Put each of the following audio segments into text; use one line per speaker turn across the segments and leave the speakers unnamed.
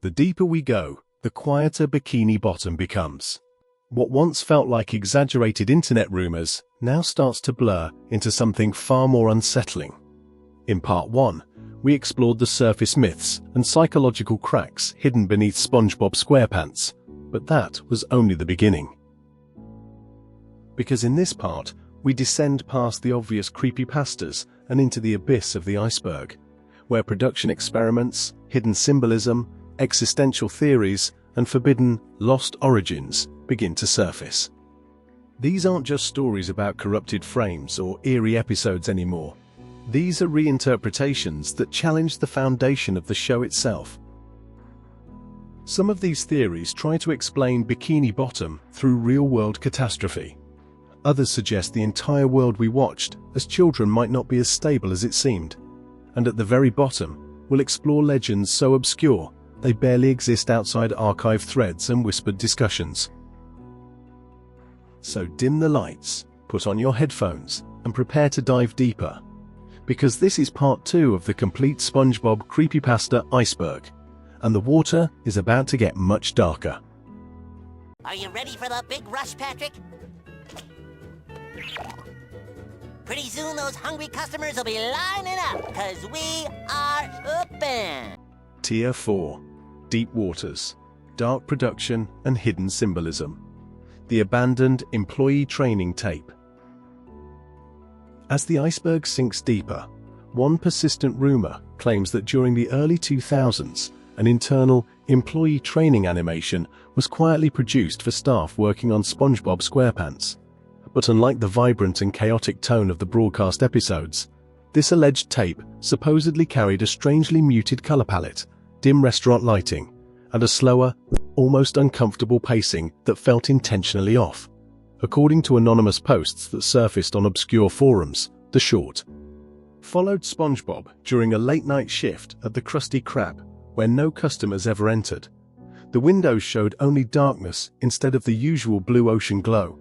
The deeper we go, the quieter Bikini Bottom becomes. What once felt like exaggerated internet rumors now starts to blur into something far more unsettling. In Part 1, we explored the surface myths and psychological cracks hidden beneath SpongeBob SquarePants, but that was only the beginning. Because in this part, we descend past the obvious creepypastas and into the abyss of the iceberg, where production experiments, hidden symbolism, existential theories, and forbidden, lost origins begin to surface. These aren't just stories about corrupted frames or eerie episodes anymore. These are reinterpretations that challenge the foundation of the show itself. Some of these theories try to explain Bikini Bottom through real-world catastrophe. Others suggest the entire world we watched as children might not be as stable as it seemed. And at the very bottom, we'll explore legends so obscure they barely exist outside archive threads and whispered discussions. So dim the lights, put on your headphones, and prepare to dive deeper. Because this is part 2 of the Complete SpongeBob Creepypasta Iceberg, and the water is about to get much darker.
Are you ready for the big rush, Patrick? Pretty soon those hungry customers will be lining up, cause we are open!
Tier 4. Deep Waters, Dark Production and Hidden Symbolism. The Abandoned Employee Training Tape. As the iceberg sinks deeper, one persistent rumor claims that during the early 2000s, an internal employee training animation was quietly produced for staff working on SpongeBob SquarePants. But unlike the vibrant and chaotic tone of the broadcast episodes, this alleged tape supposedly carried a strangely muted color palette, dim restaurant lighting, and a slower, almost uncomfortable pacing that felt intentionally off. According to anonymous posts that surfaced on obscure forums, the short followed SpongeBob during a late-night shift at the Krusty Krab, where no customers ever entered. The windows showed only darkness instead of the usual blue ocean glow,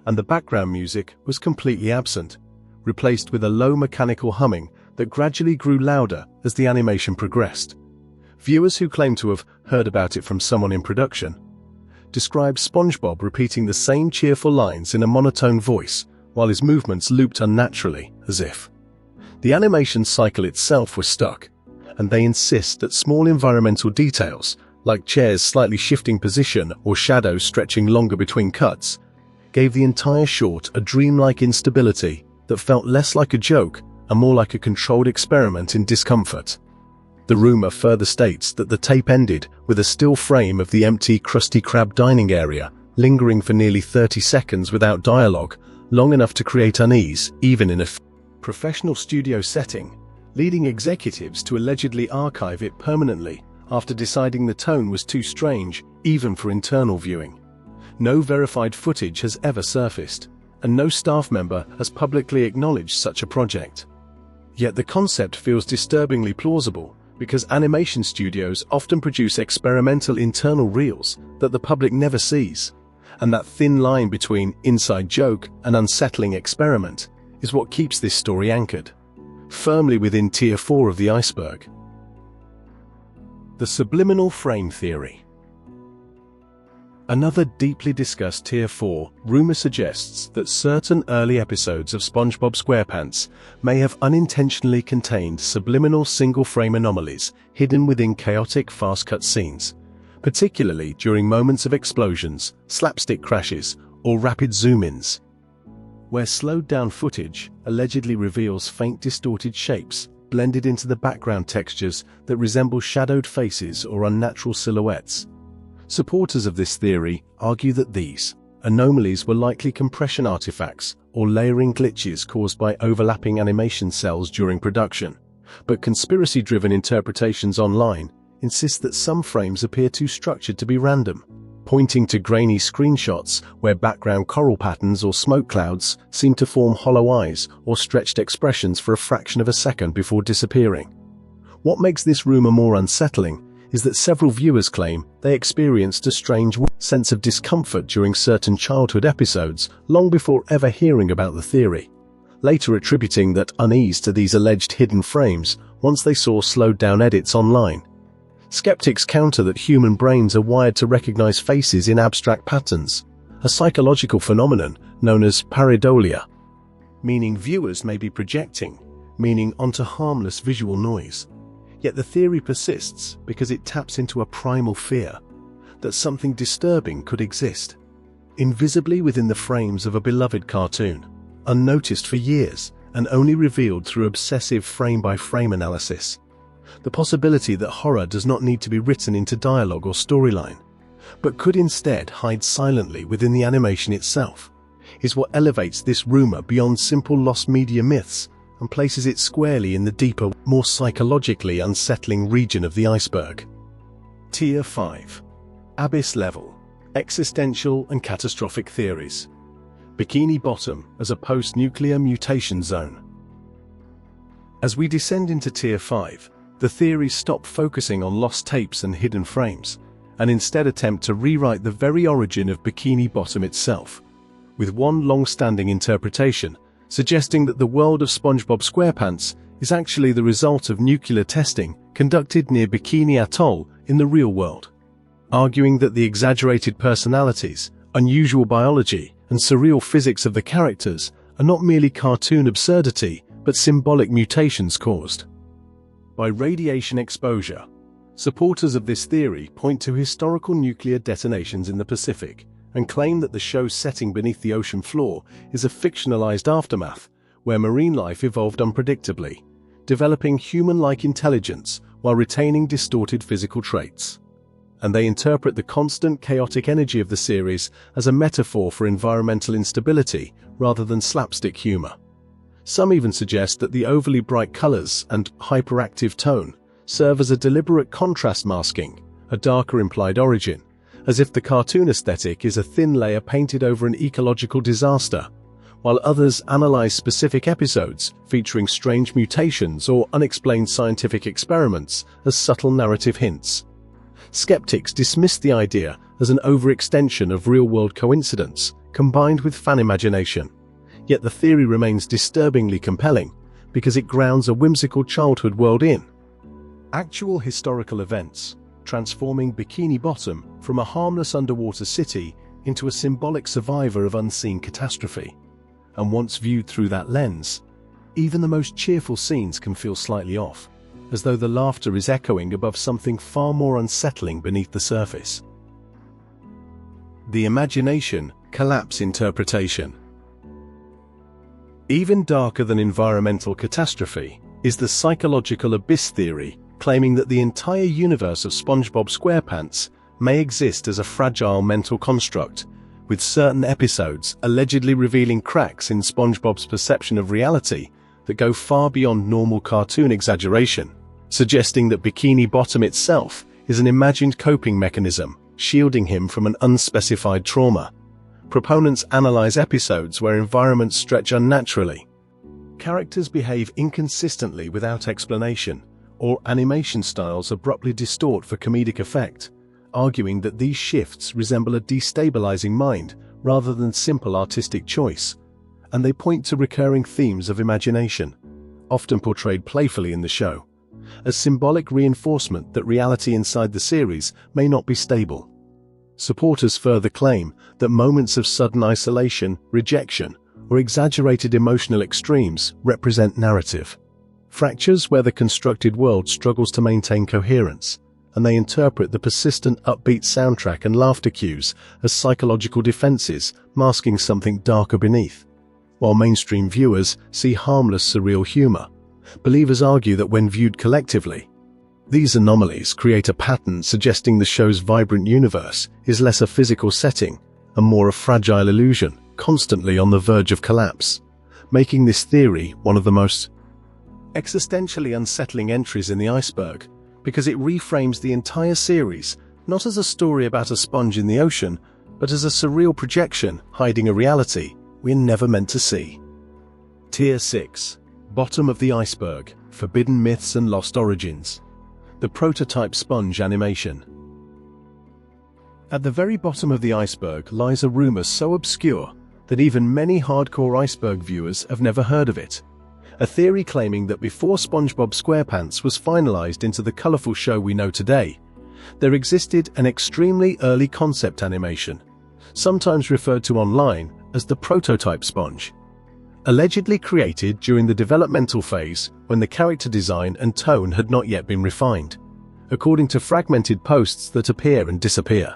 and the background music was completely absent, replaced with a low mechanical humming that gradually grew louder as the animation progressed. Viewers who claim to have heard about it from someone in production described SpongeBob repeating the same cheerful lines in a monotone voice, while his movements looped unnaturally, as if the animation cycle itself was stuck, and they insist that small environmental details, like chairs slightly shifting position or shadows stretching longer between cuts, gave the entire short a dreamlike instability that felt less like a joke and more like a controlled experiment in discomfort. The rumor further states that the tape ended with a still frame of the empty Krusty Krab dining area lingering for nearly 30 seconds without dialogue, long enough to create unease even in a professional studio setting, leading executives to allegedly archive it permanently after deciding the tone was too strange even for internal viewing. No verified footage has ever surfaced, and no staff member has publicly acknowledged such a project. Yet the concept feels disturbingly plausible, because animation studios often produce experimental internal reels that the public never sees, and that thin line between inside joke and unsettling experiment is what keeps this story anchored, firmly within Tier 4 of the iceberg. The subliminal frame theory. Another deeply discussed Tier 4 rumor suggests that certain early episodes of SpongeBob SquarePants may have unintentionally contained subliminal single-frame anomalies hidden within chaotic fast-cut scenes, particularly during moments of explosions, slapstick crashes, or rapid zoom-ins, where slowed-down footage allegedly reveals faint distorted shapes blended into the background textures that resemble shadowed faces or unnatural silhouettes. Supporters of this theory argue that these anomalies were likely compression artifacts or layering glitches caused by overlapping animation cells during production, but conspiracy-driven interpretations online insist that some frames appear too structured to be random, pointing to grainy screenshots where background coral patterns or smoke clouds seem to form hollow eyes or stretched expressions for a fraction of a second before disappearing. What makes this rumor more unsettling is that several viewers claim they experienced a strange sense of discomfort during certain childhood episodes long before ever hearing about the theory, later attributing that unease to these alleged hidden frames once they saw slowed-down edits online. Skeptics counter that human brains are wired to recognize faces in abstract patterns, a psychological phenomenon known as pareidolia, meaning viewers may be projecting meaning onto harmless visual noise. Yet the theory persists because it taps into a primal fear that something disturbing could exist, invisibly within the frames of a beloved cartoon, unnoticed for years and only revealed through obsessive frame-by-frame analysis. The possibility that horror does not need to be written into dialogue or storyline, but could instead hide silently within the animation itself, is what elevates this rumor beyond simple lost media myths and places it squarely in the deeper, more psychologically unsettling region of the iceberg. Tier 5. Abyss Level: Existential and Catastrophic Theories. Bikini Bottom as a post-nuclear mutation zone. As we descend into Tier 5, the theories stop focusing on lost tapes and hidden frames, and instead attempt to rewrite the very origin of Bikini Bottom itself, with one long-standing interpretation suggesting that the world of SpongeBob SquarePants is actually the result of nuclear testing conducted near Bikini Atoll in the real world, arguing that the exaggerated personalities, unusual biology, and surreal physics of the characters are not merely cartoon absurdity, but symbolic mutations caused by radiation exposure. Supporters of this theory point to historical nuclear detonations in the Pacific and claim that the show's setting beneath the ocean floor is a fictionalized aftermath where marine life evolved unpredictably, developing human-like intelligence while retaining distorted physical traits. And they interpret the constant chaotic energy of the series as a metaphor for environmental instability rather than slapstick humor. Some even suggest that the overly bright colors and hyperactive tone serve as a deliberate contrast, masking a darker implied origin, as if the cartoon aesthetic is a thin layer painted over an ecological disaster, while others analyze specific episodes featuring strange mutations or unexplained scientific experiments as subtle narrative hints. Skeptics dismiss the idea as an overextension of real-world coincidence combined with fan imagination, yet the theory remains disturbingly compelling because it grounds a whimsical childhood world in actual historical events, transforming Bikini Bottom from a harmless underwater city into a symbolic survivor of unseen catastrophe. And once viewed through that lens, even the most cheerful scenes can feel slightly off, as though the laughter is echoing above something far more unsettling beneath the surface. The imagination collapse interpretation. Even darker than environmental catastrophe is the psychological abyss theory, claiming that the entire universe of SpongeBob SquarePants may exist as a fragile mental construct, with certain episodes allegedly revealing cracks in SpongeBob's perception of reality that go far beyond normal cartoon exaggeration, suggesting that Bikini Bottom itself is an imagined coping mechanism, shielding him from an unspecified trauma. Proponents analyze episodes where environments stretch unnaturally, characters behave inconsistently without explanation, or animation styles abruptly distort for comedic effect, arguing that these shifts resemble a destabilizing mind rather than simple artistic choice, and they point to recurring themes of imagination, often portrayed playfully in the show, as symbolic reinforcement that reality inside the series may not be stable. Supporters further claim that moments of sudden isolation, rejection, or exaggerated emotional extremes represent narrative fractures where the constructed world struggles to maintain coherence, and they interpret the persistent upbeat soundtrack and laughter cues as psychological defenses masking something darker beneath. While mainstream viewers see harmless surreal humor, believers argue that when viewed collectively, these anomalies create a pattern suggesting the show's vibrant universe is less a physical setting and more a fragile illusion, constantly on the verge of collapse, making this theory one of the most existentially unsettling entries in the iceberg, because it reframes the entire series not as a story about a sponge in the ocean, but as a surreal projection hiding a reality we're never meant to see. Tier 6. Bottom of the Iceberg: Forbidden Myths and Lost Origins. The prototype sponge animation. At the very bottom of the iceberg lies a rumor so obscure that even many hardcore iceberg viewers have never heard of it. A theory claiming that before SpongeBob SquarePants was finalized into the colorful show we know today, There existed an extremely early concept animation, sometimes referred to online as the prototype sponge, allegedly created during the developmental phase when the character design and tone had not yet been refined, according to fragmented posts that appear and disappear.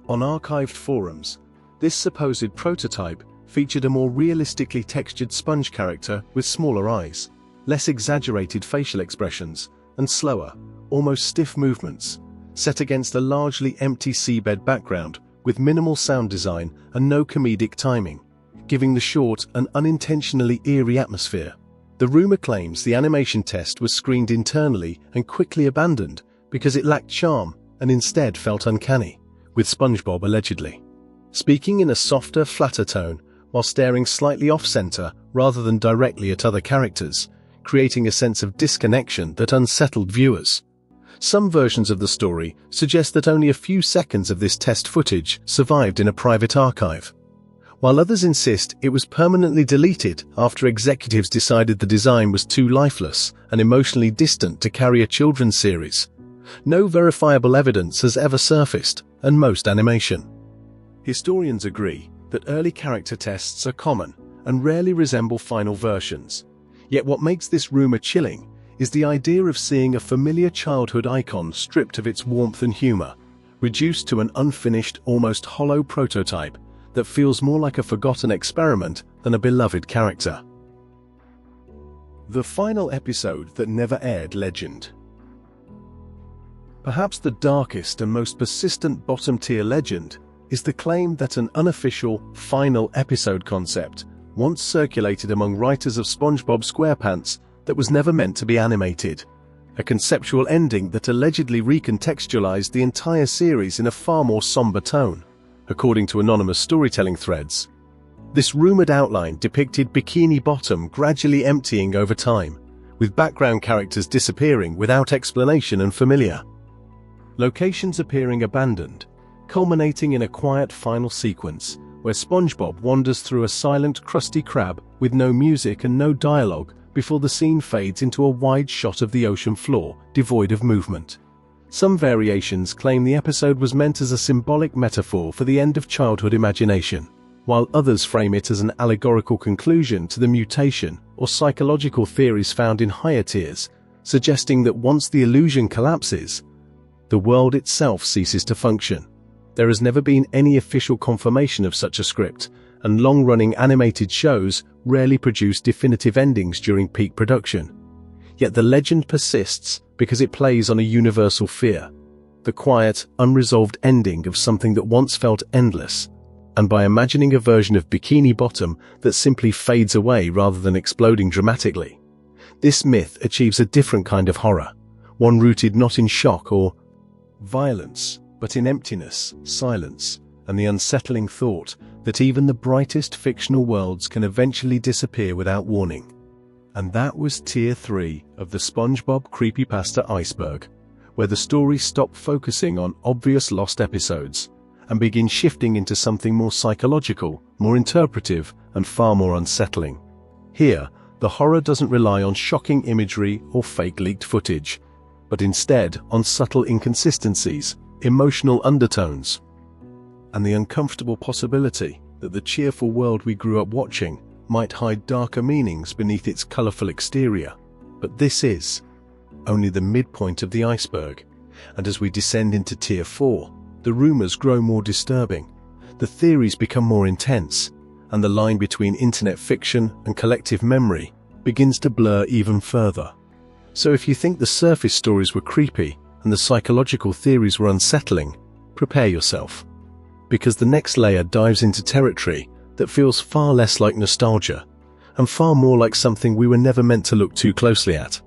On archived forums, this supposed prototype featured a more realistically textured sponge character with smaller eyes, less exaggerated facial expressions, and slower, almost stiff movements, set against a largely empty seabed background with minimal sound design and no comedic timing, giving the short an unintentionally eerie atmosphere. The rumor claims the animation test was screened internally and quickly abandoned because it lacked charm and instead felt uncanny, with SpongeBob allegedly speaking in a softer, flatter tone while staring slightly off-center rather than directly at other characters, creating a sense of disconnection that unsettled viewers. Some versions of the story suggest that only a few seconds of this test footage survived in a private archive, while others insist it was permanently deleted after executives decided the design was too lifeless and emotionally distant to carry a children's series. No verifiable evidence has ever surfaced, and most animation historians agree that early character tests are common and rarely resemble final versions. Yet what makes this rumor chilling is the idea of seeing a familiar childhood icon stripped of its warmth and humor, reduced to an unfinished, almost hollow prototype that feels more like a forgotten experiment than a beloved character. The final episode that never aired legend. Perhaps the darkest and most persistent bottom-tier legend is the claim that an unofficial final episode concept once circulated among writers of SpongeBob SquarePants that was never meant to be animated, a conceptual ending that allegedly recontextualized the entire series in a far more somber tone, according to anonymous storytelling threads. This rumored outline depicted Bikini Bottom gradually emptying over time, with background characters disappearing without explanation and familiar locations appearing abandoned, culminating in a quiet final sequence where SpongeBob wanders through a silent, crusty crab with no music and no dialogue before the scene fades into a wide shot of the ocean floor, devoid of movement. Some variations claim the episode was meant as a symbolic metaphor for the end of childhood imagination, while others frame it as an allegorical conclusion to the mutation or psychological theories found in higher tiers, suggesting that once the illusion collapses, the world itself ceases to function. There has never been any official confirmation of such a script, and long-running animated shows rarely produce definitive endings during peak production. Yet the legend persists because it plays on a universal fear, the quiet, unresolved ending of something that once felt endless, and by imagining a version of Bikini Bottom that simply fades away rather than exploding dramatically, this myth achieves a different kind of horror, one rooted not in shock or violence, but in emptiness, silence, and the unsettling thought that even the brightest fictional worlds can eventually disappear without warning. And that was Tier 3 of the SpongeBob Creepypasta Iceberg, where the story stopped focusing on obvious lost episodes and began shifting into something more psychological, more interpretive, and far more unsettling. Here, the horror doesn't rely on shocking imagery or fake leaked footage, but instead on subtle inconsistencies, emotional undertones, and the uncomfortable possibility that the cheerful world we grew up watching might hide darker meanings beneath its colorful exterior. But this is only the midpoint of the iceberg, and as we descend into Tier 4, the rumors grow more disturbing, the theories become more intense, and the line between internet fiction and collective memory begins to blur even further. So if you think the surface stories were creepy and the psychological theories were unsettling, prepare yourself, because the next layer dives into territory that feels far less like nostalgia and far more like something we were never meant to look too closely at.